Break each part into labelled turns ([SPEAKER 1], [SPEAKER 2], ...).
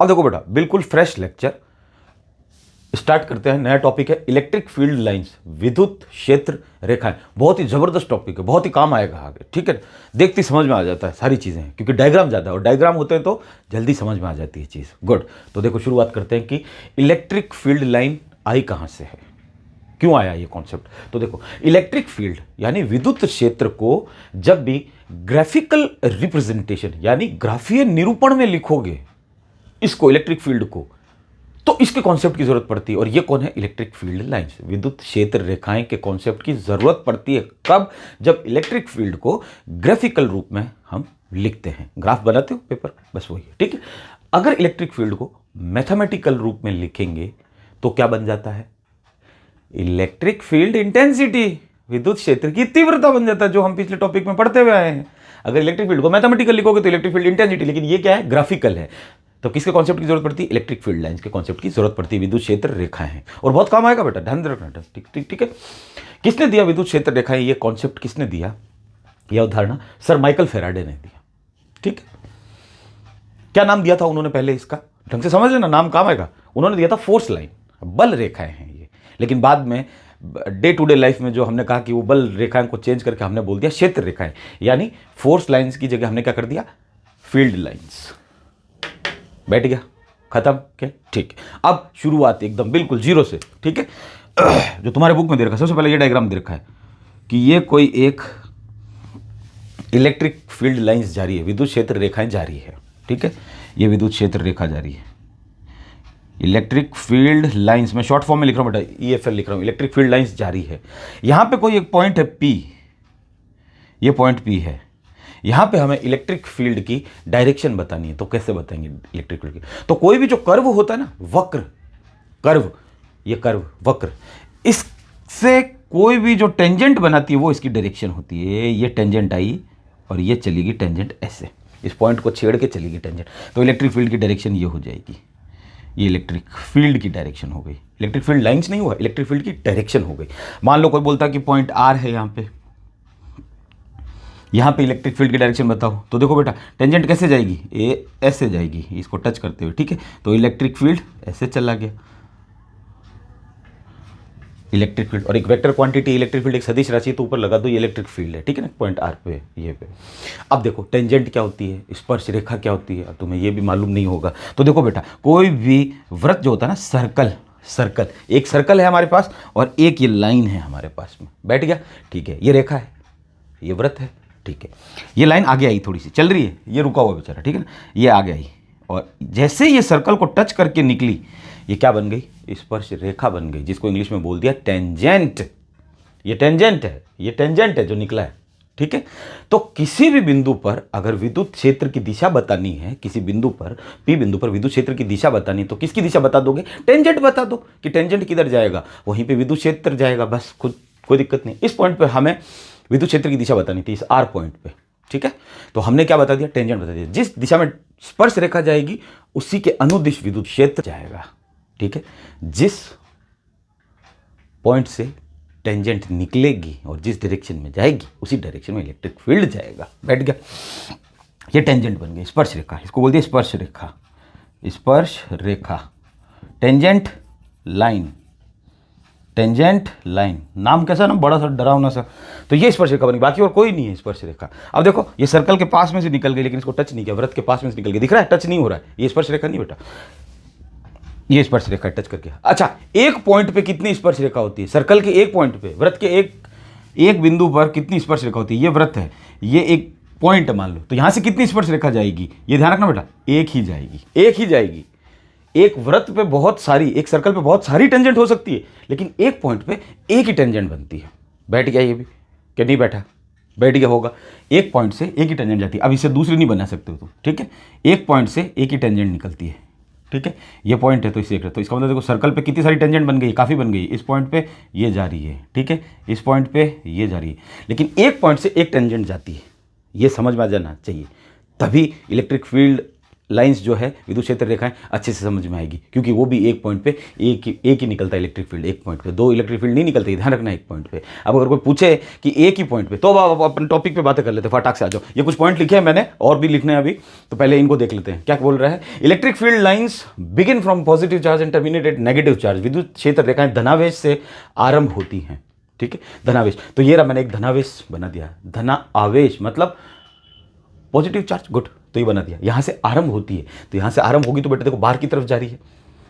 [SPEAKER 1] अब देखो बेटा, बिल्कुल फ्रेश लेक्चर स्टार्ट करते हैं। नया टॉपिक है इलेक्ट्रिक फील्ड लाइंस, विद्युत क्षेत्र रेखाएं। बहुत ही जबरदस्त टॉपिक है, बहुत ही काम आएगा आगे, ठीक है। देखते समझ में आ जाता है सारी चीजें, क्योंकि डायग्राम ज्यादा है और डायग्राम होते हैं तो जल्दी समझ में आ जाती है चीज। गुड। तो देखो शुरुआत करते हैं कि इलेक्ट्रिक फील्ड लाइन आई कहां से है, क्यों आया ये कॉन्सेप्ट। तो देखो, इलेक्ट्रिक फील्ड यानी विद्युत क्षेत्र को जब भी ग्राफिकल रिप्रेजेंटेशन यानी ग्राफीय निरूपण में लिखोगे इसको, इलेक्ट्रिक फील्ड को, तो इसके कॉन्सेप्ट की जरूरत पड़ती है। और ये कौन है? इलेक्ट्रिक फील्ड लाइंस, विद्युत क्षेत्र रेखाएं के कॉन्सेप्ट की जरूरत पड़ती है। कब? जब इलेक्ट्रिक फील्ड को ग्राफिकल रूप में हम लिखते हैं। ग्राफ बनाते हो पेपर, बस वही, ठीक है। अगर इलेक्ट्रिक फील्ड को मैथमेटिकल रूप में लिखेंगे तो क्या बन जाता है? इलेक्ट्रिक फील्ड इंटेंसिटी, विद्युत क्षेत्र की तीव्रता बन जाता है, जो हम पिछले टॉपिक में पढ़ते हुए आए हैं। अगर इलेक्ट्रिक फील्ड को मैथमेटिकल लिखोगे तो इलेक्ट्रिक फील्ड इंटेंसिटी, लेकिन ये क्या है? ग्राफिकल है। तो किसके कॉन्सेप्ट की जरूरत पड़ती है? इलेक्ट्रिक फील्ड लाइंस के कॉन्सेप्ट की जरूरत पड़ती है। विद्युत क्षेत्र रेखाएं हैं और बहुत काम आएगा बेटा, ध्यान रखना। ठीक ठीक ठीक है। किसने दिया विद्युत क्षेत्र रेखाएं? ये कॉन्सेप्ट किसने दिया, यह अवधारणा सर माइकल फेराडे ने दिया, ठीक है। क्या नाम दिया था उन्होंने पहले? इसका ढंग से समझ लेना, नाम काम आएगा। उन्होंने दिया था फोर्स लाइन, बल रेखाएं हैं ये। लेकिन बाद में डे टू डे लाइफ में जो हमने कहा कि वो बल रेखाएं को चेंज करके हमने बोल दिया क्षेत्र रेखाएं, यानी फोर्स लाइंस की जगह हमने क्या कर दिया? Field lines. बैठ गया, खत्म के, ठीक है। अब शुरुआत एकदम बिल्कुल जीरो से, ठीक है। जो तुम्हारे बुक में दे रखा है, सबसे पहले ये डायग्राम दे रखा है कि ये कोई एक इलेक्ट्रिक फील्ड लाइंस जारी है, विद्युत क्षेत्र रेखाएं जारी है, ठीक है। ये विद्युत क्षेत्र रेखा जारी है, इलेक्ट्रिक फील्ड लाइंस, मैं शॉर्ट फॉर्म में लिख रहा हूं बेटा, EFL लिख रहा हूं। इलेक्ट्रिक फील्ड लाइंस जारी है। यहां पे कोई एक पॉइंट है P, ये पॉइंट P है। यहां पे हमें इलेक्ट्रिक फील्ड की डायरेक्शन बतानी है। तो कैसे बताएंगे इलेक्ट्रिक फील्ड की? तो कोई भी जो कर्व होता है ना, वक्र, कर्व, ये कर्व वक्र, इससे कोई भी जो टेंजेंट बनाती है वो इसकी डायरेक्शन होती है। ये टेंजेंट आई और ये चलेगी टेंजेंट ऐसे, इस पॉइंट को छेड़ के चलेगी टेंजेंट। तो इलेक्ट्रिक फील्ड की डायरेक्शन ये हो जाएगी, ये इलेक्ट्रिक फील्ड की डायरेक्शन हो गई। इलेक्ट्रिक फील्ड लाइंस नहीं हुआ, इलेक्ट्रिक फील्ड की डायरेक्शन हो गई। मान लो कोई बोलता कि पॉइंट R है, यहाँ पे इलेक्ट्रिक फील्ड की डायरेक्शन बताओ। तो देखो बेटा, टेंजेंट कैसे जाएगी? ये ऐसे जाएगी, इसको टच करते हुए, ठीक है। तो इलेक्ट्रिक फील्ड ऐसे चला गया, इलेक्ट्रिक फील्ड। और एक वेक्टर क्वांटिटी इलेक्ट्रिक फील्ड, एक सदिश राशि, तो ऊपर लगा दो, ये इलेक्ट्रिक फील्ड है, ठीक है ना, पॉइंट R पे, ये पे। अब देखो टेंजेंट क्या होती है, स्पर्श रेखा क्या होती है, अब तुम्हें ये भी मालूम नहीं होगा। तो देखो बेटा, कोई भी वृत्त जो होता है ना, सर्कल, एक सर्कल है हमारे पास और एक ये लाइन है हमारे पास में, बैठ गया, ठीक है। ये रेखा है, ये वृत्त है, ठीक है। ये लाइन आगे आई, थोड़ी सी चल रही है, ये रुका हुआ बेचारा, ठीक है ना, ये आगे आई और जैसे ये सर्कल को टच करके निकली, ये क्या बन गई? स्पर्श रेखा बन गई, जिसको इंग्लिश में बोल दिया टेंजेंट। ये टेंजेंट है, ये टेंजेंट है जो निकला है, ठीक है। तो किसी भी बिंदु पर अगर विद्युत क्षेत्र की दिशा बतानी है, किसी बिंदु पर, P बिंदु पर विद्युत क्षेत्र की दिशा बतानी है, तो किसकी दिशा बता दोगे? टेंजेंट बता दो कि टेंजेंट किधर जाएगा, वहीं पे विद्युत क्षेत्र जाएगा, बस। खुद कोई दिक्कत नहीं। इस पॉइंट पे हमें विद्युत क्षेत्र की दिशा बतानी थी, इस R पॉइंट पे, ठीक है। तो हमने क्या बता दिया? टेंजेंट बता दिया। जिस दिशा में स्पर्श रेखा जाएगी उसी के अनुदिश विद्युत क्षेत्र जाएगा, ठीक है। जिस पॉइंट से टेंजेंट निकलेगी और जिस डायरेक्शन में जाएगी उसी डायरेक्शन में इलेक्ट्रिक फील्ड जाएगा, बैठ गया। ये टेंजेंट बन गई, स्पर्श रेखा, इसको बोल दिया स्पर्श रेखा, स्पर्श रेखा, टेंजेंट लाइन, टेंजेंट लाइन, नाम कैसा ना, बड़ा सा डरावना सा। तो ये स्पर्श रेखा बनी, बाकी और कोई नहीं है स्पर्श रेखा। अब देखो, ये सर्कल के पास में से निकल गई, लेकिन इसको टच नहीं किया, वृत्त के पास में से निकल गई, दिख रहा है, टच नहीं हो रहा है, ये स्पर्श रेखा नहीं बेटा, ये स्पर्श रेखा टच करके। अच्छा, एक पॉइंट पे कितनी स्पर्श रेखा होती है? सर्कल के एक पॉइंट पे, वृत्त के एक बिंदु पर कितनी स्पर्श रेखा होती है? ये वृत्त है, ये एक पॉइंट मान लो, तो यहां से कितनी स्पर्श रेखा जाएगी? ये ध्यान रखना बेटा, एक ही जाएगी, एक ही जाएगी। एक वृत्त पे बहुत सारी, एक सर्कल पे बहुत सारी टेंजेंट हो सकती है, लेकिन एक पॉइंट पे एक ही टेंजेंट बनती है। बैठ गया ये भी, क्या नहीं बैठा? बैठ गया होगा। एक पॉइंट से एक ही टेंजेंट जाती है, अब इसे दूसरी नहीं बना सकते हो तुम, ठीक है। एक पॉइंट से एक ही टेंजेंट निकलती है, ठीक है। ये पॉइंट है तो इसे, तो इसका मतलब देखो, सर्कल पे कितनी सारी टेंजेंट बन गई, काफ़ी बन गई। इस पॉइंट पे ये जा रही है, ठीक है, इस पॉइंट पे ये जा रही है, लेकिन एक पॉइंट से एक टेंजेंट जाती है, ये समझ में आ जाना चाहिए। तभी इलेक्ट्रिक फील्ड लाइंस जो है, विद्युत क्षेत्र रेखाएं अच्छे से समझ में आएगी, क्योंकि वो भी एक पॉइंट पे एक ही निकलता है इलेक्ट्रिक फील्ड, एक पॉइंट पे, दो इलेक्ट्रिक फील्ड नहीं निकलते, ध्यान रखना एक पॉइंट पे। अब अगर कोई पूछे कि एक ही पॉइंट पे, तो अब अपन टॉपिक पे बातें कर लेते हैं, फटाक से आ जाओ। ये कुछ पॉइंट लिखे हैं मैंने, और भी लिखने हैं अभी, तो पहले इनको देख लेते हैं। क्या बोल रहा है, electric field lines begin from positive charge and terminate at negative charge. विद्युत क्षेत्र रेखाएं धनावेश से आरंभ होती हैं, ठीक है, धनावेश। तो ये रहा, मैंने एक धनावेश बना दिया, धना आवेश मतलब पॉजिटिव चार्ज, गुड, तो ये बना दिया। यहाँ से आरंभ होती है, तो यहाँ से आरंभ होगी तो बेटा देखो बाहर की तरफ जा रही है।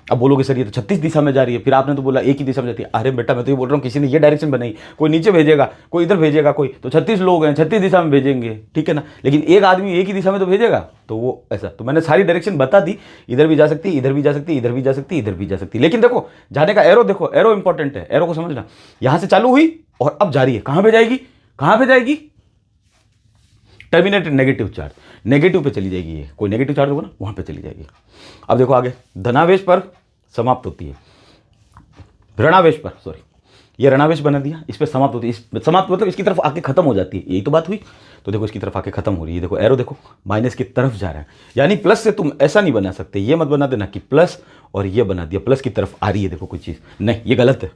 [SPEAKER 1] अब बोलोगे सर ये तो 36 दिशा में जा रही है, फिर आपने तो बोला एक ही दिशा में जाती है। अरे बेटा मैं तो ये बोल रहा हूँ, किसी ने ये डायरेक्शन बनाई, कोई नीचे भेजेगा, कोई इधर भेजेगा, कोई तो 36 लोग हैं 36 दिशा में भेजेंगे, ठीक है ना, लेकिन एक आदमी एक ही दिशा में तो भेजेगा, तो वो ऐसा। तो मैंने सारी डायरेक्शन बता दी, इधर भी जा सकती, इधर भी जा सकती, इधर भी जा सकती, इधर भी जा सकती, लेकिन देखो जाने का एरो, देखो एरो इंपॉर्टेंट है, एरो को समझना। यहाँ से चालू हुई और अब जा रही है, कहाँ पे जाएगी, कहाँ पे जाएगी, टर्मिनेटेड नेगेटिव चार्ज, नेगेटिव पे चली जाएगी, ये कोई नेगेटिव चार्ज होगा ना वहां पे चली जाएगी। अब देखो आगे, धनावेश पर समाप्त होती है, ऋणावेश पर, सॉरी ये ऋणावेश बना दिया, इस पर समाप्त होती है, समाप्त मतलब इसकी तरफ आके खत्म हो जाती है, यही तो बात हुई। तो देखो इसकी तरफ आके खत्म हो रही है, देखो एरो देखो माइनस की तरफ जा रहा है, यानी प्लस से तुम ऐसा नहीं बना सकते, ये मत बना देना कि प्लस और ये बना दिया, प्लस की तरफ आ रही है देखो कोई चीज़, नहीं ये गलत है,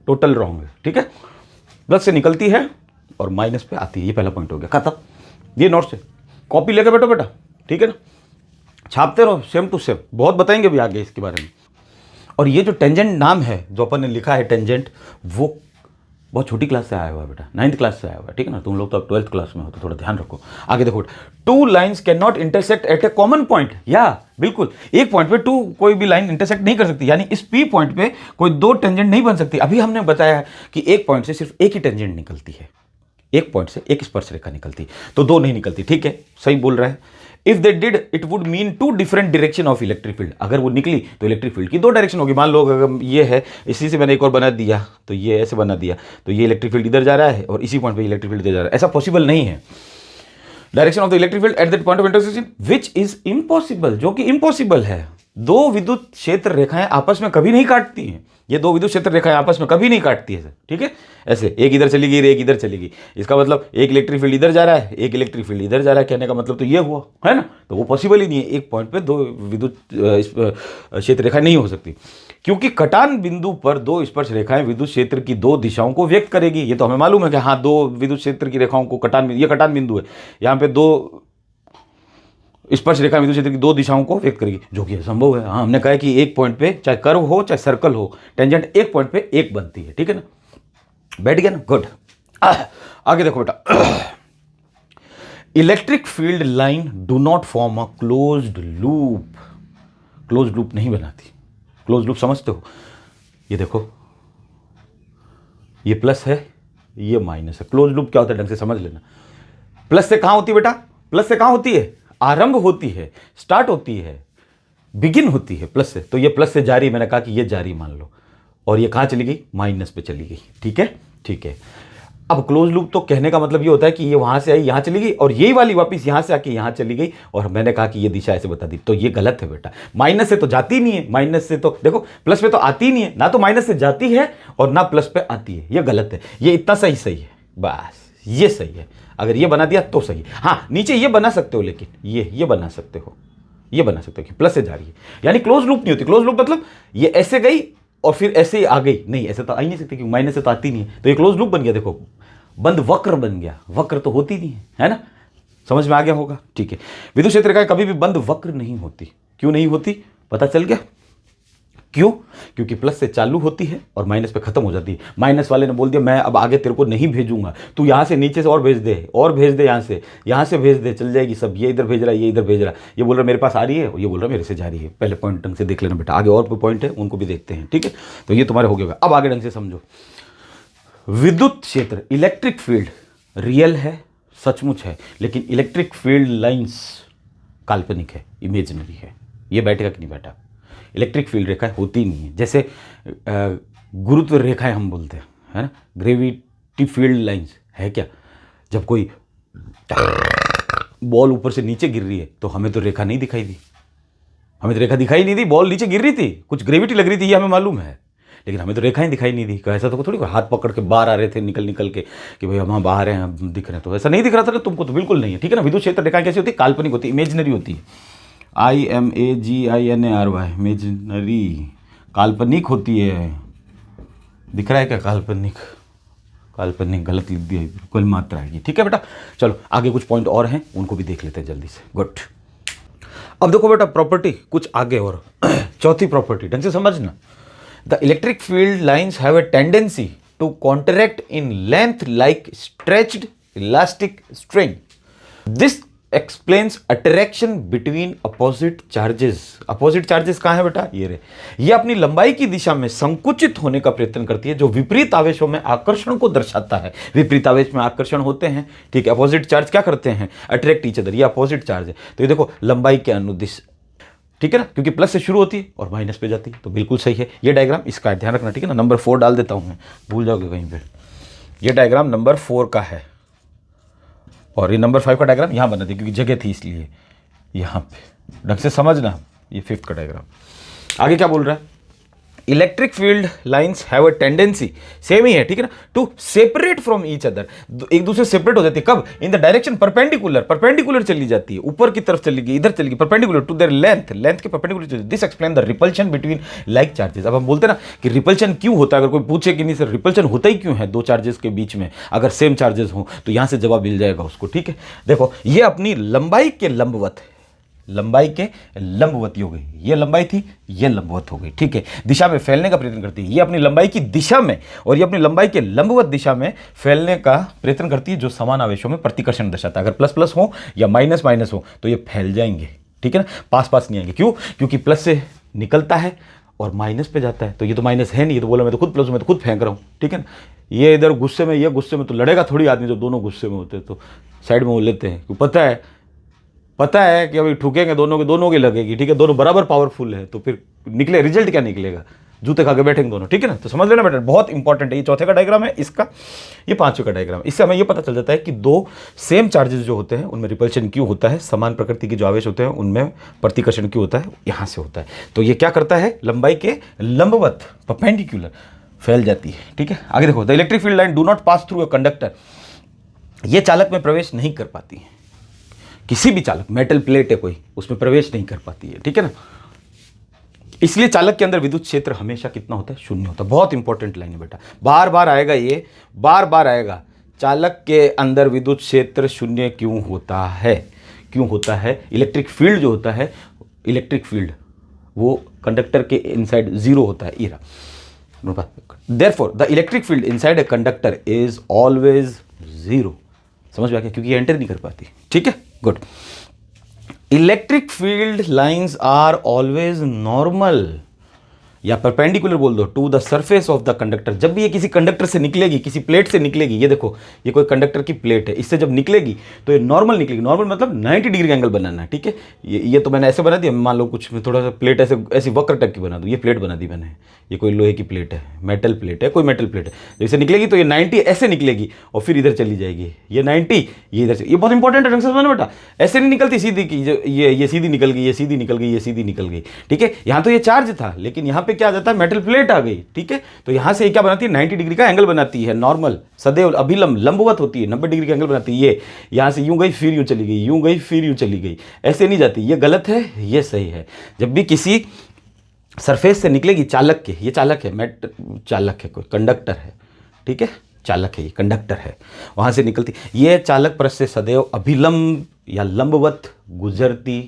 [SPEAKER 1] टोटल रॉन्ग है, ठीक है। प्लस से निकलती है और माइनस पे आती है, ये पहला पॉइंट हो गया, खत्म। ये नोट से कॉपी लेकर बैठो बेटा, ठीक है ना, छापते रहो सेम टू सेम, बहुत बताएंगे भी आगे इसके बारे में। और ये जो टेंजेंट नाम है जो अपन ने लिखा है टेंजेंट, वो बहुत छोटी क्लास से आया हुआ है बेटा, 9th क्लास से आया हुआ है, ठीक है ना, तुम लोग तो अब 12th क्लास में हो, तो थोड़ा ध्यान रखो। आगे देखो, two lines can not intersect at A common point, या बिल्कुल एक पॉइंट पे टू कोई भी लाइन इंटरसेक्ट नहीं कर सकती, यानी इस पी पॉइंट पे कोई दो टेंजेंट नहीं बन सकती। अभी हमने बताया है कि एक पॉइंट से सिर्फ एक ही टेंजेंट निकलती है, एक पॉइंट से एक स्पर्श रेखा निकलती, तो दो नहीं निकलती, ठीक है, सही बोल रहा है। If they did it would mean two different direction of electric field, अगर वो निकली तो इलेक्ट्रिक फील्ड की दो डायरेक्शन होगी। मान लो अगर ये है, इसी से मैंने एक और बना दिया, तो ये ऐसे बना दिया, तो ये इलेक्ट्रिक फील्ड इधर जा रहा है और इसी पॉइंट पे इलेक्ट्रिक फील्ड इधर जा रहा है, ऐसा पॉसिबल नहीं है। Direction of the electric field at that point of intersection which is impossible, जो कि इम्पॉसिबल है। दो विद्युत क्षेत्र रेखाएं आपस में कभी नहीं काटती हैं, ये दो विद्युत क्षेत्र रेखाएं आपस में कभी नहीं काटती है, ठीक है, ऐसे एक इधर चली गई एक इधर चली गई, इसका मतलब एक इलेक्ट्रिक फील्ड इधर जा रहा है एक इलेक्ट्रिक फील्ड इधर जा रहा है, कहने का मतलब तो ये हुआ है ना, तो वो पॉसिबल ही नहीं है, एक पॉइंट पे दो विद्युत क्षेत्र रेखाएं नहीं हो सकती, क्योंकि कटान बिंदु पर दो स्पर्श रेखाएं विद्युत क्षेत्र की दो दिशाओं को व्यक्त करेगी। ये तो हमें मालूम है कि हाँ, दो विद्युत क्षेत्र की रेखाओं को कटान, ये कटान बिंदु है, यहाँ पे दो स्पर्श रेखा विद्युत क्षेत्र की दो दिशाओं को व्यक्त करेगी, जो कि संभव है। हाँ, हमने कहा है कि एक पॉइंट पे चाहे कर्व हो चाहे सर्कल हो, टेंजेंट एक पॉइंट पे एक बनती है, ठीक है ना, बैठ गया ना, गुड। आगे देखो बेटा, electric field line do not form a closed loop, closed loop नहीं बनाती। क्लोज्ड लूप समझते हो, ये देखो ये प्लस है ये माइनस है, क्लोज्ड लूप क्या होता है ढंग से समझ लेना। प्लस से कहां होती है बेटा, प्लस से कहां होती है, आरंभ होती है, स्टार्ट होती है, बिगिन होती है प्लस से, तो ये प्लस से जारी, मैंने कहा कि ये जारी मान लो, और ये कहां चली गई, माइनस पे चली गई, ठीक है, ठीक है। अब क्लोज लूप तो कहने का मतलब ये होता है कि ये वहां से आई यहां चली गई और यही वाली वापस यहां से आके यहां चली गई, और मैंने कहा कि ये दिशा ऐसे बता दी, तो ये गलत है बेटा। माइनस से तो जाती नहीं है, माइनस से तो देखो प्लस पे तो आती नहीं है ना, तो माइनस से जाती है और ना प्लस पे आती है, ये गलत है। ये इतना सही सही है, बस ये सही है, अगर ये बना दिया तो सही है। हाँ, नीचे ये बना सकते हो, लेकिन ये बना सकते हो, ये बना सकते हो कि प्लस से जा रही है, यानी क्लोज लूप नहीं होती। क्लोज लूप मतलब ये ऐसे गई और फिर ऐसे ही आ गई, नहीं ऐसे तो आ ही नहीं सकती क्योंकि माइनस से तो आती नहीं है, तो ये क्लोज लूप बन गया। देखो बंद वक्र बन गया, वक्र तो होती नहीं है ना, समझ में आ गया होगा, ठीक है। विद्युत क्षेत्र रेखाएं कभी भी बंद वक्र नहीं होती, क्यों नहीं होती पता चल गया, क्यों, क्योंकि प्लस से चालू होती है और माइनस पे खत्म हो जाती है। माइनस वाले ने बोल दिया मैं अब आगे तेरे को नहीं भेजूंगा, तू यहाँ से नीचे से और भेज दे, और भेज दे, यहाँ से भेज दे, चल जाएगी सब, ये इधर भेज रहा है ये इधर भेज रहा है, ये बोल रहा मेरे पास आ रही है और ये बोल रहा मेरे से जा रही है। पहले पॉइंट ढंग से देख लेना बेटा, आगे और पॉइंट है उनको भी देखते हैं, ठीक है। तो ये तुम्हारे हो गया। अब आगे ढंग से समझो, विद्युत क्षेत्र इलेक्ट्रिक फील्ड रियल है, सचमुच है, लेकिन इलेक्ट्रिक फील्ड लाइंस काल्पनिक है, इमेजिनरी है। ये बैठेगा कि नहीं बैठा, इलेक्ट्रिक फील्ड रेखाएं होती नहीं है, जैसे गुरुत्व रेखाएं हम बोलते हैं, है ना, ग्रेविटी फील्ड लाइंस है क्या। जब कोई बॉल ऊपर से नीचे गिर रही है तो हमें तो रेखा नहीं दिखाई दी, हमें तो रेखा दिखाई नहीं दी, बॉल नीचे गिर रही थी, कुछ ग्रेविटी लग रही थी, ये हमें मालूम है, लेकिन हमें तो रेखाएं दिखाई नहीं दी। ऐसा तो थोड़ी हाथ पकड़ के बाहर आ रहे थे निकल के कि भाई हम बाहर हैं, हम दिख रहे हैं, तो ऐसा नहीं दिख रहा था ना तुमको, तो बिल्कुल नहीं है, ठीक है ना। विद्युत क्षेत्र रेखाएं कैसी होती है, काल्पनिक होती है, इमेजिनरी होती है। IMAGINARY, इमेजिनरी, काल्पनिक होती है। दिख रहा है क्या? काल्पनिक, काल्पनिक गलत लिख दिया, बिल्कुल मात्रा है। ठीक है बेटा, चलो आगे कुछ पॉइंट और हैं, उनको भी देख लेते हैं जल्दी से। गुड। अब देखो बेटा, प्रॉपर्टी कुछ आगे और चौथी प्रॉपर्टी ढंग से समझना। The electric field lines have a tendency to contract in length like stretched elastic string. This explains attraction between opposite charges. Opposite charges कहाँ है बेटा? ये रहे। ये अपनी लंबाई की दिशा में संकुचित होने का प्रयत्न करती है, जो विपरीत आवेशों में आकर्षण को दर्शाता है। विपरीत आवेश में आकर्षण होते हैं, ठीक है। अपोजिट चार्ज क्या करते हैं? Attract each other. ये अपोजिट चार्ज है। तो ये देखो लंबाई के अनुदिश, ठीक है ना, क्योंकि प्लस से शुरू होती है और माइनस पे जाती है, तो बिल्कुल सही है। ये डायग्राम इसका ध्यान रखना, ठीक है ना। नंबर 4 डाल देता हूँ मैं, भूल जाओगे कहीं पे। ये डायग्राम नंबर 4 का है और ये नंबर 5 का डायग्राम यहाँ बना दिया क्योंकि जगह थी इसलिए। यहाँ पे ढंग से समझना, ये 5th का डायग्राम। आगे क्या बोल रहा है? Electric field lines have a tendency, same ही है, ठीक है ना, to separate from each other. एक दूसरे सेपरेट हो जाती है कब? In the direction perpendicular, perpendicular चली जाती है, ऊपर की तरफ चली गई, इधर चली गई, perpendicular to their length, length के परपेंडिकुलर चली। This explain the repulsion between like charges. अब हम बोलते हैं ना कि रिपल्शन क्यों होता है, अगर कोई पूछे कि नहीं सर रिपल्शन होता ही क्यों है दो चार्जेस के बीच में, अगर सेम चार्जेस हो, तो यहां से जवाब मिल जाएगा उसको, ठीक है। देखो ये अपनी लंबाई के लंबवत है, लंबाई के लंबवती हो गई, ये लंबाई थी, ये लंबवत हो गई, ठीक है। दिशा में फैलने का प्रयत्न करती है, ये अपनी लंबाई की दिशा में और ये अपनी लंबाई के लंबवत दिशा में फैलने का प्रयत्न करती है, जो समान आवेशों में प्रतिकर्षण दर्शाता है। अगर प्लस प्लस हो या माइनस माइनस हो तो ये फैल जाएंगे, ठीक है ना, पास पास नहीं आएंगे। क्यों? क्योंकि प्लस से निकलता है और माइनस पे जाता है, तो ये तो माइनस है नहीं, ये तो बोला मैं तो खुद प्लस हूं, मैं तो खुद फेंक रहा हूँ, ठीक है ना। ये इधर गुस्से में, ये गुस्से में, तो लड़ेगा थोड़ी आदमी जब दोनों गुस्से में होते हैं, तो साइड में वो लेते हैं, क्यों? पता है कि अभी ठुकेंगे दोनों की लगेगी, ठीक है, दोनों बराबर पावरफुल है, तो फिर निकले रिजल्ट क्या निकलेगा? जूते खा के बैठेंगे दोनों, ठीक है ना। तो समझ लेना बेटा, बहुत इंपॉर्टेंट है। ये चौथे का डायग्राम है इसका, ये 5वें का डायग्राम। इससे हमें ये पता चल जाता है कि दो सेम चार्जेस जो होते हैं उनमें रिपल्शन क्यों होता है, समान प्रकृति के जो आवेश होते हैं उनमें प्रतिकर्षण क्यों होता है, यहाँ से होता है। तो ये क्या करता है? लंबाई के लंबवत परपेंडिकुलर फैल जाती है, ठीक है। आगे देखो, the electric field line do not pass through a conductor. ये चालक में प्रवेश नहीं कर पाती है, किसी भी चालक, मेटल प्लेट है कोई, उसमें प्रवेश नहीं कर पाती है, ठीक है ना। इसलिए चालक के अंदर विद्युत क्षेत्र हमेशा कितना होता है? शून्य होता है। बहुत इंपॉर्टेंट लाइन है बेटा, बार बार आएगा ये, बार बार आएगा। चालक के अंदर विद्युत क्षेत्र शून्य क्यों होता है? क्यों होता है? इलेक्ट्रिक फील्ड जो होता है, इलेक्ट्रिक फील्ड वो कंडक्टर के इनसाइड जीरो होता है, इरा। Therefore the electric field inside a conductor is always zero. समझ में आ गया? क्योंकि ये एंटर नहीं कर पाती, ठीक है। Good. Electric field lines are always normal या परपेंडिकुलर बोल दो to the surface of the conductor. जब भी ये किसी कंडक्टर से निकलेगी, किसी प्लेट से निकलेगी, ये देखो ये कोई कंडक्टर की प्लेट है, इससे जब निकलेगी तो ये नॉर्मल निकलेगी। नॉर्मल मतलब 90 डिग्री का एंगल बनाना है, ठीक है। ये तो मैंने ऐसे बना दिया, मान लो कुछ थोड़ा सा प्लेट ऐसी वक्र टाइप की बना दूँ, ये प्लेट बना दी मैंने, ये कोई लोहे की प्लेट है, मेटल प्लेट है, कोई मेटल प्लेट है। जैसे निकलेगी तो ये 90 ऐसे निकलेगी और फिर इधर चली जाएगी, ये 90, ये इधर से। ये बहुत इंपॉर्टेंट है, ढंग से समझना बेटा। ऐसे नहीं निकलती सीधी की, ये सीधी निकल गई, ये सीधी निकल गई, ये सीधी निकल गई, ठीक है। यहाँ तो ये चार्ज था, लेकिन यहाँ पे क्या आ जाता है? मेटल प्लेट आ गई, ठीक है। तो यहाँ से ये क्या बनाती है? 90 डिग्री का एंगल बनाती है, नॉर्मल, सदैव अभिलंब, लंबवत होती है, 90 डिग्री का एंगल बनाती है। ये यहाँ से यूं गई, फिर यूं चली गई, यूं गई, फिर यूं चली गई, ऐसे नहीं जाती। ये गलत है, ये सही है। जब भी किसी सरफेस से निकलेगी चालक के, ये चालक है, चालक है, कोई कंडक्टर है, ठीक है, चालक है, ये कंडक्टर है, वहाँ से निकलती ये चालक पृष्ठ से सदैव अभिलंब या लंबवत गुजरती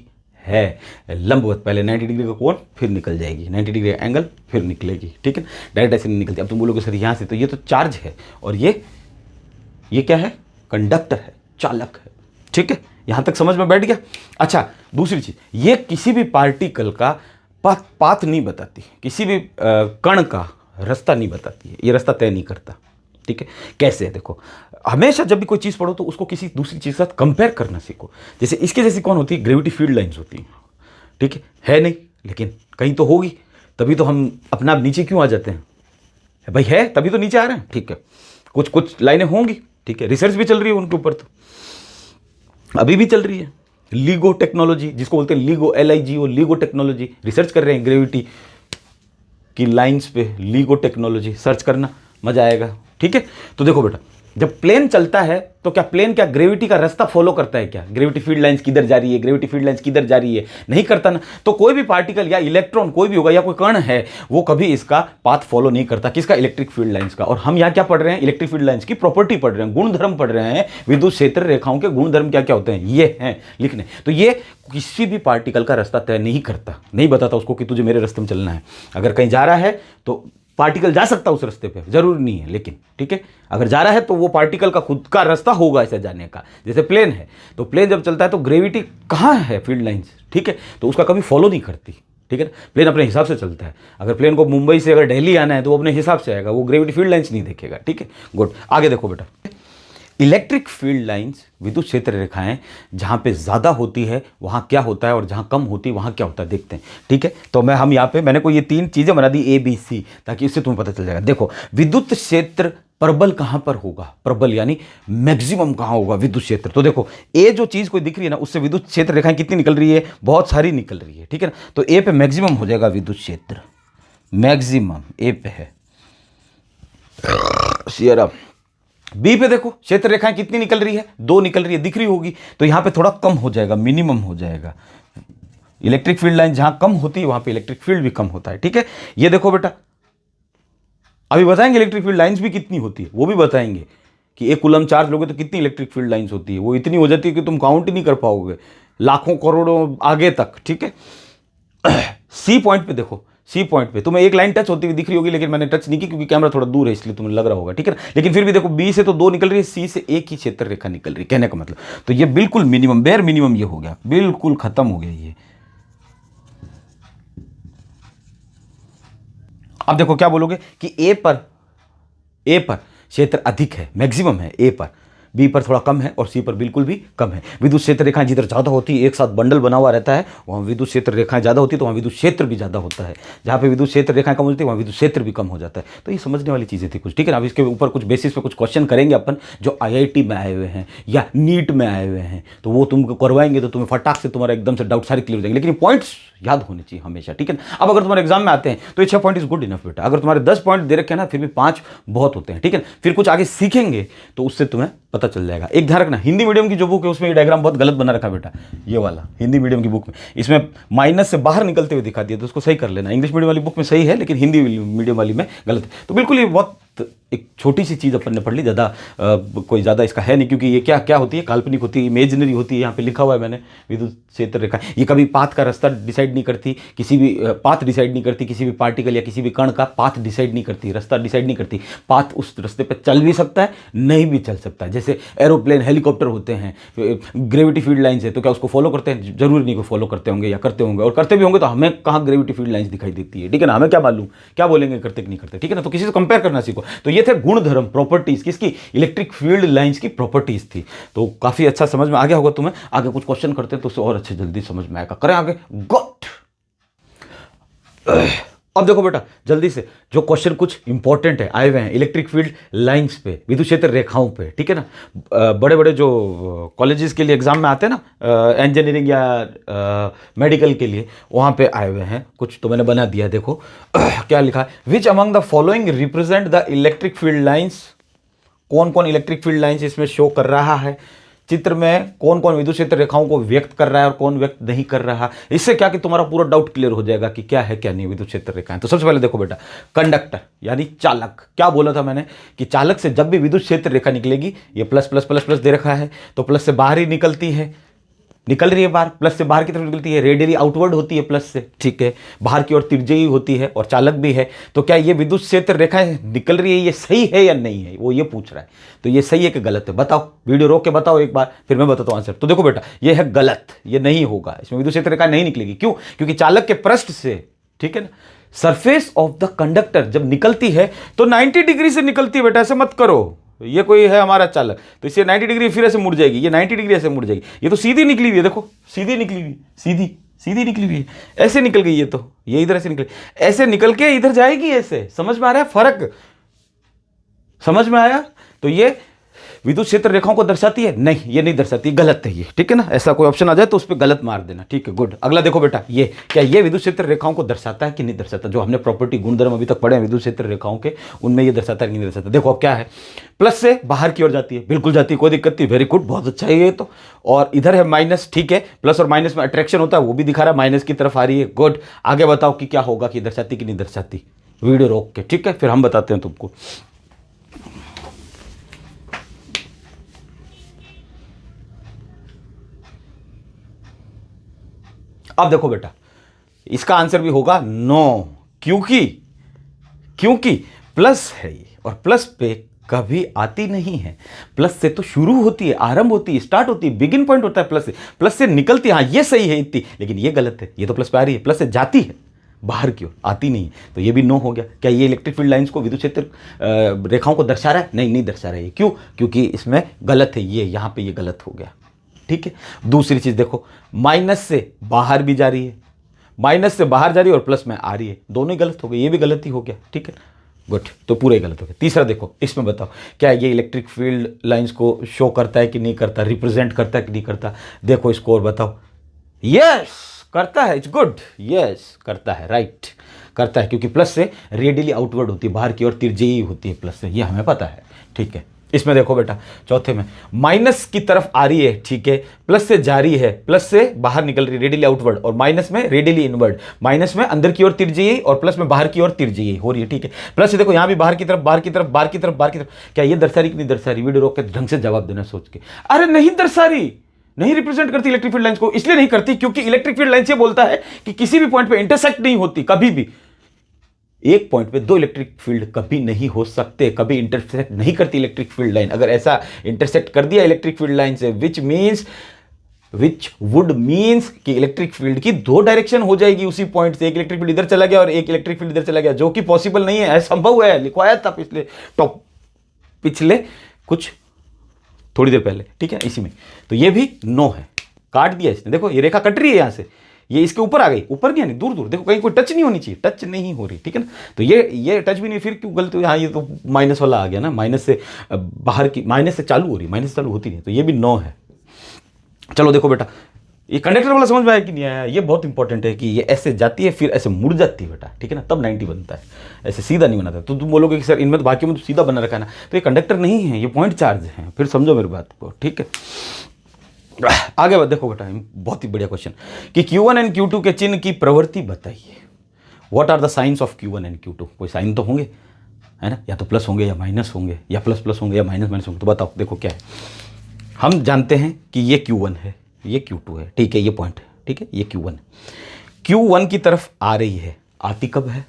[SPEAKER 1] है। लंबवत, पहले 90 डिग्री का कोण, फिर निकल जाएगी, 90 डिग्री का एंगल, फिर निकलेगी, ठीक है। डायरेक्ट ऐसे नहीं निकलती। अब तुम बोलोगे सर यहाँ से, तो ये तो चार्ज है और ये क्या है? कंडक्टर है, चालक है, ठीक है। यहाँ तक समझ में बैठ गया? अच्छा, दूसरी चीज, ये किसी भी पार्टिकल का पाथ नहीं बताती, किसी भी कण का रास्ता नहीं बताती है, ये रास्ता तय नहीं करता, ठीक है। कैसे? देखो, हमेशा जब भी कोई चीज़ पढ़ो तो उसको किसी दूसरी चीज़ के साथ कंपेयर करना सीखो। जैसे इसके जैसी कौन होती है? ग्रेविटी फील्ड लाइंस होती हैं, ठीक है नहीं, लेकिन कहीं तो होगी, तभी तो हम अपना नीचे क्यों आ जाते हैं? भाई है तभी तो नीचे आ रहे हैं, ठीक है। कुछ लाइनें होंगी, ठीक है, रिसर्च भी चल रही है उनके ऊपर, तो अभी भी चल रही है। लीगो टेक्नोलॉजी, जिसको बोलते हैं LIGO, LIGO, LIGO technology, research कर रहे हैं ग्रेविटी की लाइंस पे। लीगो टेक्नोलॉजी सर्च करना, मजा आएगा, ठीक है। तो देखो बेटा, जब प्लेन चलता है तो क्या प्लेन क्या ग्रेविटी का रास्ता फॉलो करता है? क्या ग्रेविटी फील्ड लाइंस किधर जा रही है, ग्रेविटी फील्ड लाइंस किधर जा रही है? नहीं करता ना। तो कोई भी पार्टिकल या इलेक्ट्रॉन कोई भी होगा या कोई कण है, वो कभी इसका पाथ फॉलो नहीं करता। किसका? इलेक्ट्रिक फील्ड लाइंस का। और हम यहाँ क्या पढ़ रहे हैं? इलेक्ट्रिक फील्ड लाइंस की प्रॉपर्टी पढ़ रहे हैं, गुणधर्म पढ़ रहे हैं। विद्युत क्षेत्र रेखाओं के गुणधर्म क्या क्या होते हैं ये हैं लिखने। तो ये किसी भी पार्टिकल का रास्ता तय नहीं करता, नहीं बताता उसको कि तुझे मेरे रास्ते में चलना है। अगर कहीं जा रहा है तो पार्टिकल जा सकता है उस रास्ते पे, जरूरी नहीं है, लेकिन ठीक है अगर जा रहा है तो वो पार्टिकल का खुद का रास्ता होगा ऐसे जाने का। जैसे प्लेन है तो प्लेन जब चलता है तो ग्रेविटी कहाँ है? फील्ड लाइंस, ठीक है, तो उसका कभी फॉलो नहीं करती, ठीक है। प्लेन अपने हिसाब से चलता है। अगर प्लेन को मुंबई से अगर दिल्ली आना है तो वो अपने हिसाब से आएगा, वो ग्रेविटी फील्ड लाइंस नहीं देखेगा, ठीक है। गुड, आगे देखो बेटा। इलेक्ट्रिक फील्ड लाइंस विद्युत क्षेत्र रेखाएं जहां पे ज्यादा होती है वहां क्या होता है और जहां कम होती है वहां क्या होता है, देखते हैं, ठीक है। तो हम यहाँ पे मैंने कोई ये 3 चीजें बना दी ABC, ताकि इससे तुम्हें पता चल जाएगा। देखो, विद्युत क्षेत्र प्रबल कहां पर होगा? प्रबल यानी मैक्सिमम कहां होगा विद्युत क्षेत्र? तो देखो, ए जो चीज कोई दिख रही है ना, उससे विद्युत क्षेत्र रेखाएं कितनी निकल रही है? बहुत सारी निकल रही है, ठीक है ना। तो ए पे मैक्सिमम हो जाएगा विद्युत क्षेत्र, मैक्सिमम ए पे है। Share up. बी पे देखो, क्षेत्र रेखाएं कितनी निकल रही है? 2 निकल रही है, दिख रही होगी। तो यहां पे थोड़ा कम हो जाएगा, मिनिमम हो जाएगा। इलेक्ट्रिक फील्ड लाइन जहां कम होती है वहां पे इलेक्ट्रिक फील्ड भी कम होता है, ठीक है। ये देखो बेटा, अभी बताएंगे इलेक्ट्रिक फील्ड लाइंस भी कितनी होती है, वो भी बताएंगे कि 1 कूलम चार्ज लोगे तो कितनी इलेक्ट्रिक फील्ड लाइंस होती है। वो इतनी हो जाती है कि तुम काउंट ही नहीं कर पाओगे, लाखों करोड़ों आगे तक, ठीक है। सी पॉइंट पे देखो, सी पॉइंट पे तुम्हें एक लाइन टच होती हुई दिख रही होगी, लेकिन मैंने टच नहीं की क्योंकि कैमरा थोड़ा दूर है, इसलिए तुम्हें लग रहा होगा, ठीक है ना। लेकिन फिर भी देखो, बी से तो 2 निकल रही है, सी से एक ही क्षेत्र रेखा निकल रही है, कहने का मतलब। तो ये बिल्कुल मिनिमम, बेयर मिनिमम ये हो गया, बिल्कुल खत्म हो गया ये। अब देखो क्या बोलोगे कि ए पर क्षेत्र अधिक है, मैक्सिमम है ए पर, बी पर थोड़ा कम है और सी पर बिल्कुल भी कम है। विद्युत क्षेत्र रेखाएं जिधर ज़्यादा होती है, एक साथ बंडल बना हुआ रहता है, वहाँ विद्युत क्षेत्र रेखाएं ज़्यादा होती है तो वहाँ विद्युत क्षेत्र भी ज़्यादा होता है। जहाँ पे विद्युत क्षेत्र रेखाएं कम होती है वहाँ विद्युत क्षेत्र भी कम हो जाता है। तो ये समझने वाली चीज़ें थी कुछ, ठीक है ना। अब इसके ऊपर कुछ बेसिस पे कुछ क्वेश्चन करेंगे अपन, जो IIT में आए हुए हैं या नीट में आए हुए हैं, तो वो तुमको करवाएंगे तो तुम्हें फटाक से तुम्हारा एकदम से डाउट सारे क्लियर हो जाएंगे। लेकिन पॉइंट्स याद होने चाहिए हमेशा, ठीक है ना। अब अगर तुम्हारे एग्जाम में आते हैं तो 6 पॉइंट इज गुड इनफ बेटा। अगर तुम्हारे 10 पॉइंट दे रखे हैं ना, फिर भी 5 बहुत होते हैं, ठीक है ना। फिर कुछ आगे सीखेंगे तो उससे तुम्हें पता चल जाएगा। एक ध्यान रखना, हिंदी मीडियम की जो बुक है उसमें ये डायग्राम बहुत गलत बना रखा बेटा, ये वाला हिंदी मीडियम की बुक में इसमें माइनस से बाहर निकलते हुए दिखा दिया, तो उसको सही कर लेना। इंग्लिश मीडियम वाली बुक में सही है, लेकिन हिंदी मीडियम वाली में गलत है। तो बिल्कुल ये बहुत एक छोटी सी चीज़ अपन ने पढ़ ली, ज़्यादा कोई ज़्यादा इसका है नहीं, क्योंकि ये क्या क्या होती है, काल्पनिक होती है, इमेजिनरी होती है। यहाँ पे लिखा हुआ है मैंने, विद्युत क्षेत्र रेखा, ये कभी पाथ का रास्ता डिसाइड नहीं करती, किसी भी पाथ डिसाइड नहीं करती, किसी भी पार्टिकल या किसी भी कण का पाथ डिसाइड नहीं करती, रास्ता डिसाइड नहीं करती। पाथ उस रास्ते पे चल भी सकता है, नहीं भी चल सकता है। जैसे एरोप्लेन, हेलीकॉप्टर होते हैं, ग्रेविटी फील्ड लाइन्स है, तो क्या उसको फॉलो करते हैं? जरूरी नहीं को फॉलो करते होंगे या करते होंगे, और करते भी होंगे तो हमें कहाँ ग्रेविटी फील्ड लाइन्स दिखाई देती है, ठीक है ना। हमें क्या मालूम, क्या बोलेंगे करते कि नहीं करते, ठीक है ना। तो किसी से कंपेयर करना सीखो। तो ये थे गुणधर्म, प्रॉपर्टीज, किसकी? इलेक्ट्रिक फील्ड लाइंस की प्रॉपर्टीज थी। तो काफी अच्छा समझ में आ गया होगा तुम्हें। आगे कुछ क्वेश्चन करते हैं तो उससे और अच्छे जल्दी समझ में आएगा। करें आगे, गुड। अब देखो बेटा, जल्दी से जो क्वेश्चन कुछ इंपॉर्टेंट है आए हुए हैं इलेक्ट्रिक फील्ड लाइंस पे, विद्युत क्षेत्र रेखाओं पे, ठीक है ना। बड़े बड़े जो कॉलेजेस के लिए एग्जाम में आते हैं ना, इंजीनियरिंग या मेडिकल के लिए, वहाँ पे आए हुए हैं कुछ, तो मैंने बना दिया। देखो क्या लिखा है, which among the following represent the electric field lines. कौन कौन इलेक्ट्रिक फील्ड लाइन्स इसमें शो कर रहा है, चित्र में कौन कौन विद्युत क्षेत्र रेखाओं को व्यक्त कर रहा है और कौन व्यक्त नहीं कर रहा। इससे क्या कि तुम्हारा पूरा डाउट क्लियर हो जाएगा कि क्या है क्या नहीं विद्युत क्षेत्र रेखाएं। तो सबसे पहले देखो बेटा, कंडक्टर यानी चालक। क्या बोला था मैंने कि चालक से जब भी विद्युत क्षेत्र रेखा निकलेगी, ये प्लस प्लस प्लस प्लस दे रखा है, तो प्लस से बाहर ही निकलती है, निकल रही है बाहर, प्लस से बाहर की तरफ निकलती है, रेडियली आउटवर्ड होती है प्लस से, ठीक है। बाहर की ओर त्रिज्यीय होती है और चालक भी है। तो क्या ये विद्युत क्षेत्र रेखाएं निकल रही है, ये सही है या नहीं है, वो ये पूछ रहा है। तो ये सही है कि गलत है, बताओ, वीडियो रोक के बताओ एक बार, फिर मैं बताता हूँ आंसर। तो देखो बेटा, ये है गलत, ये नहीं होगा, इसमें विद्युत क्षेत्र रेखा नहीं निकलेगी। क्यों? क्योंकि चालक के पृष्ठ से, ठीक है ना, सरफेस ऑफ द कंडक्टर जब निकलती है तो 90 डिग्री से निकलती है बेटा, ऐसे मत करो। ये कोई है हमारा चालक, तो इसे 90 डिग्री फिर ऐसे मुड़ जाएगी, ये 90 डिग्री ऐसे मुड़ जाएगी। ये तो सीधी निकली हुई है, देखो सीधी निकली हुई, सीधी सीधी निकली हुई है, ऐसे निकल गई। ये इधर ऐसे निकल, ऐसे निकल के इधर जाएगी, ऐसे। समझ में आ रहा है फर्क? समझ में आया? तो ये विद्युत क्षेत्र रेखाओं को दर्शाती है? नहीं, ये नहीं दर्शाती, गलत है ये, ठीक है ना। ऐसा कोई ऑप्शन आ जाए तो उस पर गलत मार देना, ठीक है, गुड। अगला देखो बेटा, ये क्या ये विद्युत क्षेत्र रेखाओं को दर्शाता है कि नहीं दर्शाता? जो हमने प्रॉपर्टी गुणधर्म अभी तक पढ़े हैं विद्युत क्षेत्र रेखाओं के, उनमें ये दर्शाता है कि नहीं दर्शाता? देखो अब क्या है, प्लस से बाहर की ओर जाती है, बिल्कुल जाती है, कोई दिक्कत नहीं, वेरी गुड, बहुत अच्छा है ये तो। और इधर है माइनस, ठीक है, प्लस और माइनस में अट्रैक्शन होता है, वो भी दिखा रहा है, माइनस की तरफ आ रही है, गुड। आगे बताओ कि क्या होगा, कि दर्शाती कि नहीं दर्शाती? वीडियो रोक के, ठीक है, फिर हम बताते हैं तुमको। अब देखो बेटा, इसका आंसर भी होगा नो, क्योंकि प्लस है ये, और प्लस पे कभी आती नहीं है। प्लस से तो शुरू होती है, आरंभ होती है, स्टार्ट होती है, बिगिन पॉइंट होता है प्लस से निकलती है। हाँ ये सही है इतनी, लेकिन ये गलत है, ये तो प्लस पे आ रही है, प्लस से जाती है बाहर की ओर, आती नहीं है, तो ये भी नो हो गया। क्या ये इलेक्ट्रिक फील्ड लाइंस को, विद्युत क्षेत्र रेखाओं को दर्शा रहा है? नहीं, नहीं दर्शा रहा है। क्यों? क्योंकि इसमें गलत है, ये यहाँ पे ये गलत हो गया, ठीक है। दूसरी चीज देखो, माइनस से बाहर भी जा रही है, माइनस से बाहर जा रही है और प्लस में आ रही है, दोनों ही गलत हो गए, ये भी गलत ही हो गया, ठीक है, गुड। तो पूरा ही गलत हो गया। तीसरा देखो, इसमें बताओ क्या ये इलेक्ट्रिक फील्ड लाइंस को शो करता है कि नहीं करता, रिप्रेजेंट करता है कि नहीं करता? देखो स्कोर बताओ। यस करता है, इट्स गुड, यस करता है, राइट करता है, क्योंकि प्लस से रेडियली आउटवर्ड होती है, बाहर की ओर तिरछी होती है प्लस से, ये हमें पता है, ठीक है। इसमें देखो बेटा, चौथे में माइनस की तरफ आ रही है, ठीक है, प्लस से जा रही है, प्लस से बाहर निकल रही है रेडियली आउटवर्ड, और माइनस में रेडियली इनवर्ड, माइनस में अंदर की ओर तिरछी और प्लस में बाहर की ओर तिरछी हो रही है, ठीक है। प्लस से देखो यहां भी बाहर की तरफ, बाहर की तरफ, बाहर की तरफ, बाहर की तरफ, क्या ये दर्शा रही कि नहीं दर्शा रही? वीडियो रोक के ढंग से जवाब देना सोच के। अरे नहीं दर्शा रही, नहीं रिप्रेजेंट करती इलेक्ट्रिक फील्ड लाइंस को, इसलिए नहीं करती क्योंकि इलेक्ट्रिक फील्ड लाइंस ये बोलता है कि किसी भी पॉइंट पे इंटरसेक्ट नहीं होती, कभी भी एक पॉइंट पे दो इलेक्ट्रिक फील्ड कभी नहीं हो सकते, कभी इंटरसेक्ट नहीं करती इलेक्ट्रिक फील्ड लाइन। अगर ऐसा इंटरसेक्ट कर दिया इलेक्ट्रिक फील्ड लाइन से, विच वुड मीन्स कि इलेक्ट्रिक फील्ड की दो डायरेक्शन हो जाएगी उसी पॉइंट से, एक इलेक्ट्रिक फील्ड इधर चला गया और एक इलेक्ट्रिक फील्ड इधर चला गया, जो कि पॉसिबल नहीं है, असंभव है, लिखवाया था पिछले कुछ थोड़ी देर पहले, ठीक है, इसी में। तो ये भी नो है, काट दिया इसने, देखो ये रेखा कट रही है यहां से, ये इसके ऊपर आ गई, ऊपर नहीं, दूर दूर देखो, कहीं कोई टच नहीं होनी चाहिए, टच नहीं हो रही, ठीक है ना। तो ये टच भी नहीं, फिर क्यों गलत हुई? हाँ ये तो माइनस वाला आ गया ना, माइनस से बाहर की, माइनस से चालू हो रही, माइनस से चालू होती नहीं, तो ये भी नो है। चलो देखो बेटा, ये कंडक्टर वाला समझ में आया कि नहीं आया? ये बहुत इंपॉर्टेंट है कि ये ऐसे जाती है फिर ऐसे मुड़ जाती है बेटा, ठीक है ना, तब 90 बनता है, ऐसे सीधा नहीं बनाता। तो तुम बोलोगे कि सर इनमें तो बाकी में तो सीधा बना रखा है ना, तो ये कंडक्टर नहीं है, ये पॉइंट चार्ज है, फिर समझो मेरी बात को, ठीक है। आगे देखो बेटा, बहुत ही बढ़िया क्वेश्चन, कि Q1 एंड Q2 के चिन्ह की प्रवृत्ति बताइए। What are the signs of Q1 and Q2? कोई साइन तो होंगे, है ना, या तो प्लस होंगे या माइनस होंगे, या प्लस प्लस होंगे या माइनस माइनस होंगे। तो बताओ, देखो क्या है, हम जानते हैं कि ये Q1 है, ये Q2 है, ठीक है, ये पॉइंट है, ठीक है, ये Q1 है। Q1 की तरफ आ रही है, आती कब है?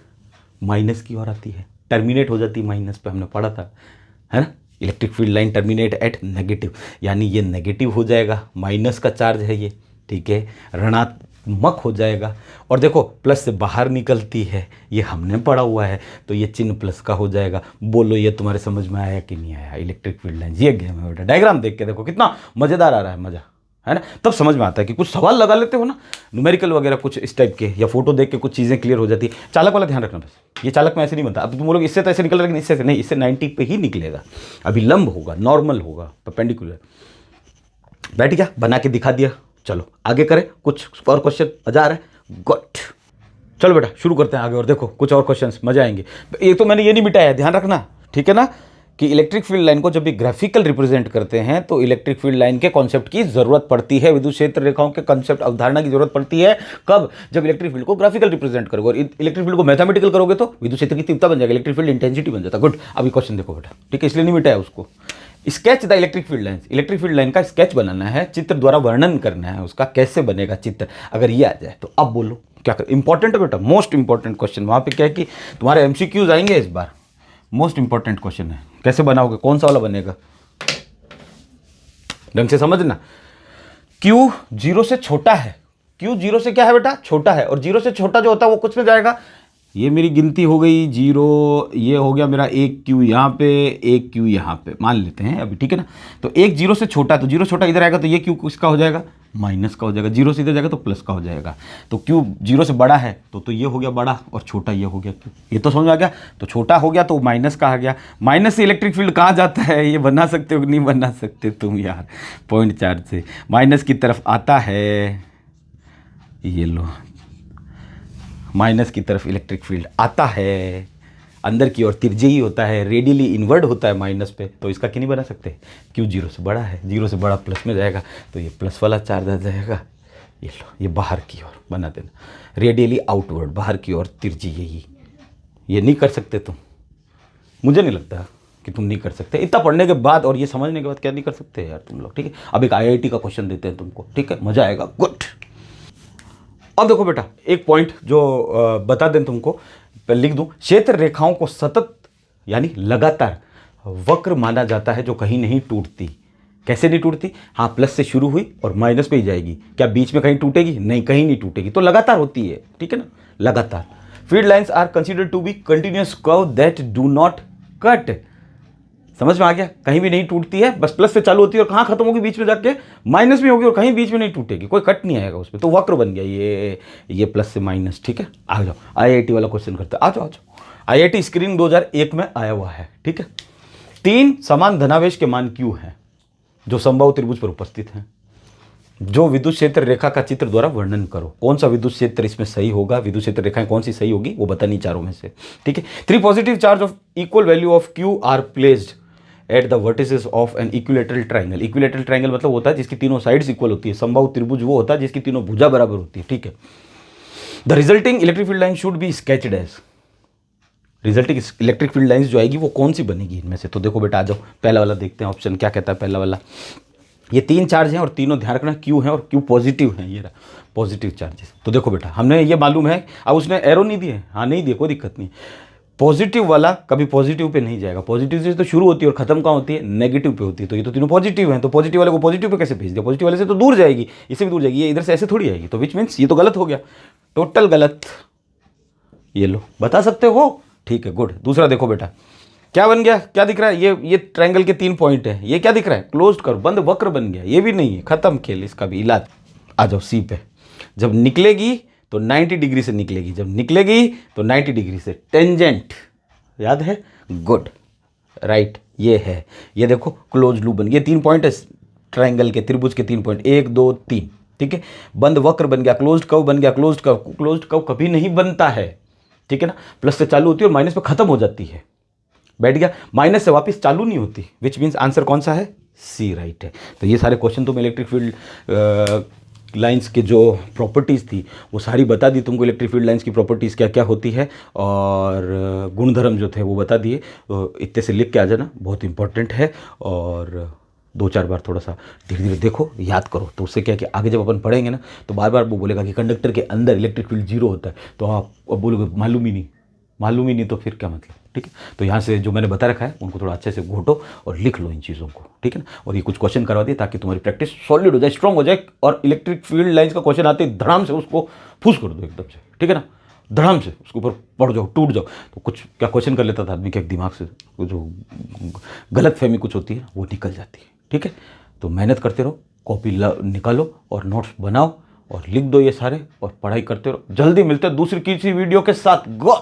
[SPEAKER 1] माइनस की ओर आती है, टर्मिनेट हो जाती है माइनस पे, हमने पढ़ा था, है ना, electric field line terminate at negative, यानी ये नेगेटिव हो जाएगा, माइनस का चार्ज है ये, ठीक है, ऋणात्मक हो जाएगा। और देखो प्लस से बाहर निकलती है, ये हमने पढ़ा हुआ है, तो ये चिन्ह प्लस का हो जाएगा। बोलो ये तुम्हारे समझ में आया कि नहीं आया? इलेक्ट्रिक फील्ड लाइन ये गेम है बेटा, डायग्राम देख के देखो कितना मज़ेदार आ रहा है, मज़ा है ना, तब समझ में आता है कि कुछ सवाल लगा लेते हो ना, न्यूमेरिकल वगैरह कुछ इस टाइप के, या फोटो देख के कुछ चीज़ें क्लियर हो जाती है। चालक वाला ध्यान रखना बस, ये चालक में ऐसे नहीं बनता। अब तुम बोलोगे इससे तो ऐसे निकल रहा है, इससे नहीं, इससे 90 पे ही निकलेगा, अभी लंब होगा, नॉर्मल होगा, परपेंडिकुलर। बैठ गया, बना के दिखा दिया। चलो आगे करें, कुछ और क्वेश्चन मजा आ रहा है? गुड, चलो बेटा शुरू करते हैं आगे, और देखो कुछ और क्वेश्चन मजा आएंगे। ये तो मैंने ये नहीं मिटाया, ध्यान रखना, ठीक है ना, कि इलेक्ट्रिक फील्ड लाइन को जब भी ग्राफिकल रिप्रेजेंट करते हैं तो इलेक्ट्रिक फील्ड लाइन के कॉन्सेप्ट की जरूरत पड़ती है, विद्युत क्षेत्र रेखाओं के कॉन्सेप्ट अवधारणा की जरूरत पड़ती है। कब? जब इलेक्ट्रिक फील्ड को ग्राफिकल रिप्रेजेंट करोगे, और इलेक्ट्रिक फील्ड को मैथमेटिकल करोगे तो विद्युत क्षेत्र की तीव्रता बन जाएगी, इलेक्ट्रिक फील्ड इंटेंसिटी बन जाता है। गुड, अभी क्वेश्चन देखो बेटा, ठीक है, इसलिए नहीं मिटाया उसको। Sketch the electric field line, electric field line का स्केच बनाना है, चित्र द्वारा वर्णन करना है उसका, कैसे बनेगा चित्र, अगर ये आ जाए तो अब बोलो क्या कर। इंपॉर्टेंट है बेटा, मोस्ट इंपॉर्टेंट क्वेश्चन, वहां पे क्या है कि तुम्हारे एमसीक्यूज आएंगे इस बार, मोस्ट इंपॉर्टेंट क्वेश्चन है। कैसे बनाओगे, कौन सा वाला बनेगा, ढंग से समझना। Q 0 से छोटा है, Q 0 से क्या है बेटा? छोटा है, और 0 से छोटा जो होता है वो कुछ में जाएगा। ये मेरी गिनती हो गई 0, ये हो गया मेरा एक Q यहाँ पे, एक Q यहाँ पे मान लेते हैं अभी, ठीक है ना। तो एक 0 से छोटा, तो 0 छोटा इधर आएगा, तो ये Q किसका हो जाएगा? माइनस का हो जाएगा, जीरो से इधर जाएगा तो प्लस का हो जाएगा। तो क्यू जीरो से बड़ा है तो ये हो गया बड़ा और छोटा ये हो गया क्यू। ये तो समझ में आ गया। तो छोटा हो गया तो माइनस का आ गया। माइनस से इलेक्ट्रिक फील्ड कहाँ जाता है ये बना सकते हो कि नहीं बना सकते तुम यार? पॉइंट चार्ज से माइनस की तरफ आता है, ये लो माइनस की तरफ इलेक्ट्रिक फील्ड आता है, अंदर की ओर तिरछी होता है, रेडियली इनवर्ड होता है माइनस पे, तो इसका क्यों नहीं बना सकते? क्यों जीरो से बड़ा है, जीरो से बड़ा प्लस में जाएगा तो ये प्लस वाला चार्ज आ जाएगा। ये लो ये बाहर की ओर बना देना, रेडियली आउटवर्ड बाहर की ओर तिरछी। यही ये नहीं कर सकते तुम, मुझे नहीं लगता कि तुम नहीं कर सकते। इतना पढ़ने के बाद और ये समझने के बाद क्या नहीं कर सकते यार तुम लोग, ठीक है। अब एक IIT का क्वेश्चन देते हैं तुमको, ठीक है, मजा आएगा, गुड। अब देखो बेटा एक पॉइंट जो बता दें तुमको, लिख दूं, क्षेत्र रेखाओं को सतत यानी लगातार वक्र माना जाता है जो कहीं नहीं टूटती। कैसे नहीं टूटती? हाँ, प्लस से शुरू हुई और माइनस पे ही जाएगी, क्या बीच में कहीं टूटेगी? नहीं, कहीं नहीं टूटेगी, तो लगातार होती है, ठीक है ना, लगातार। Field lines are considered to be continuous curve that do not cut. समझ में आ गया? कहीं भी नहीं टूटती है, बस प्लस से चालू होती है और कहाँ खत्म होगी? बीच में जाके माइनस में होगी और कहीं बीच में नहीं टूटेगी, कोई कट नहीं आएगा उसमें, तो वक्र बन गया ये प्लस से माइनस, ठीक है। आ जाओ IIT वाला क्वेश्चन करते हैं, आ जाओ IIT स्क्रीनिंग 2001 में आया हुआ है, ठीक है। 3 समान धनावेश के मान क्यू हैं जो समबाहु त्रिभुज पर उपस्थित हैं। जो विद्युत क्षेत्र रेखा का चित्र द्वारा वर्णन करो। कौन सा विद्युत क्षेत्र इसमें सही होगा? विद्युत क्षेत्र रेखाएं कौन सी सही होगी वो बतानी चारों में से, ठीक है। 3 positive charge of equal value of Q R placed at the vertices of an equilateral triangle. Equilateral triangle मतलब होता है जिसकी तीनों साइड्स इक्वल होती है। समबाहु त्रिभुज वो होता है जिसकी तीनों भुजा बराबर होती है, ठीक है। The resulting electric field line should be sketched as. Resulting electric field lines जो आएगी वो कौन सी बनेगी इनमें से? तो देखो बेटा आ जाओ, पहला वाला देखते हैं ऑप्शन क्या कहता है। पहला वाला, ये 3 चार्ज हैं और तीनों ध्यान रखना क्यू है और क्यू पॉजिटिव है, ये रहा पॉजिटिव चार्जेस। तो देखो बेटा हमने ये मालूम है, अब उसने एरो नहीं दिए, हाँ नहीं दिए, कोई दिक्कत नहीं। पॉजिटिव वाला कभी पॉजिटिव पे नहीं जाएगा, पॉजिटिव से तो शुरू होती है और खत्म कहाँ होती है? नेगेटिव पे होती है। तो ये तो तीनों पॉजिटिव हैं, तो पॉजिटिव वाले को पॉजिटिव पे कैसे भेज दिया? पॉजिटिव वाले से तो दूर जाएगी, इससे भी दूर जाएगी, ये इधर से ऐसे थोड़ी आएगी, तो विच मीन्स ये तो गलत हो गया, टोटल गलत। ये लो बता सकते हो, ठीक है, गुड। दूसरा देखो बेटा क्या बन गया, क्या दिख रहा है? ये ट्रायंगल के 3 पॉइंट है, ये क्या दिख रहा है? क्लोज्ड कर्व, बंद वक्र बन गया। ये भी नहीं है, खत्म खेल, इसका भी इलाज। आ जाओ सी पे, जब निकलेगी तो 90 डिग्री से निकलेगी, जब निकलेगी तो 90 डिग्री से, टेंजेंट याद है, गुड, राइट, ये है। ये देखो क्लोज लूप बन गया, 3 पॉइंट है ट्रायंगल के, त्रिभुज के 3 पॉइंट, 1 2 3, ठीक है। बंद वक्र बन गया, क्लोज्ड कर्व बन गया। क्लोज्ड कर्व कभी नहीं बनता है, ठीक है ना, प्लस से चालू होती है और माइनस पे खत्म हो जाती है, बैठ गया, माइनस से वापस चालू नहीं होती, विच मीन्स आंसर कौन सा है? सी, राइट है। तो ये सारे क्वेश्चन तुम इलेक्ट्रिक फील्ड लाइंस के जो प्रॉपर्टीज़ थी वो सारी बता दी तुमको, इलेक्ट्रिक फील्ड लाइंस की प्रॉपर्टीज़ क्या क्या होती है और गुणधर्म जो थे वो बता दिए। इतने से लिख के आ जाना, बहुत इंपॉर्टेंट है। और 2-4 बार थोड़ा सा धीरे धीरे देखो, याद करो, तो उससे क्या है कि आगे जब अपन पढ़ेंगे ना तो बार बार वो बोलेगा कि कंडक्टर के अंदर इलेक्ट्रिक फील्ड 0 होता है, तो आप बोलोगे मालूम ही नहीं, तो फिर क्या मतलब, ठीक है। तो यहाँ से जो मैंने बता रखा है उनको थोड़ा अच्छे से घोटो और लिख लो इन चीज़ों को, ठीक है ना। और ये कुछ क्वेश्चन करवा दिए ताकि तुम्हारी प्रैक्टिस सॉलिड हो जाए, स्ट्रॉन्ग हो जाए, और इलेक्ट्रिक फील्ड लाइंस का क्वेश्चन आते ही धड़ाम से उसको फूस कर दो एकदम से, ठीक है ना, धड़ाम से उसके ऊपर पड़ जाओ, टूट जाओ। तो कुछ क्या क्वेश्चन कर लेता था आदमी के दिमाग से, जो गलत फहमी कुछ होती है वो निकल जाती है, ठीक है। तो मेहनत करते रहो, कॉपी निकालो और नोट्स बनाओ और लिख दो ये सारे, और पढ़ाई करते रहो। जल्दी मिलते हैं दूसरी किसी वीडियो के साथ। गो।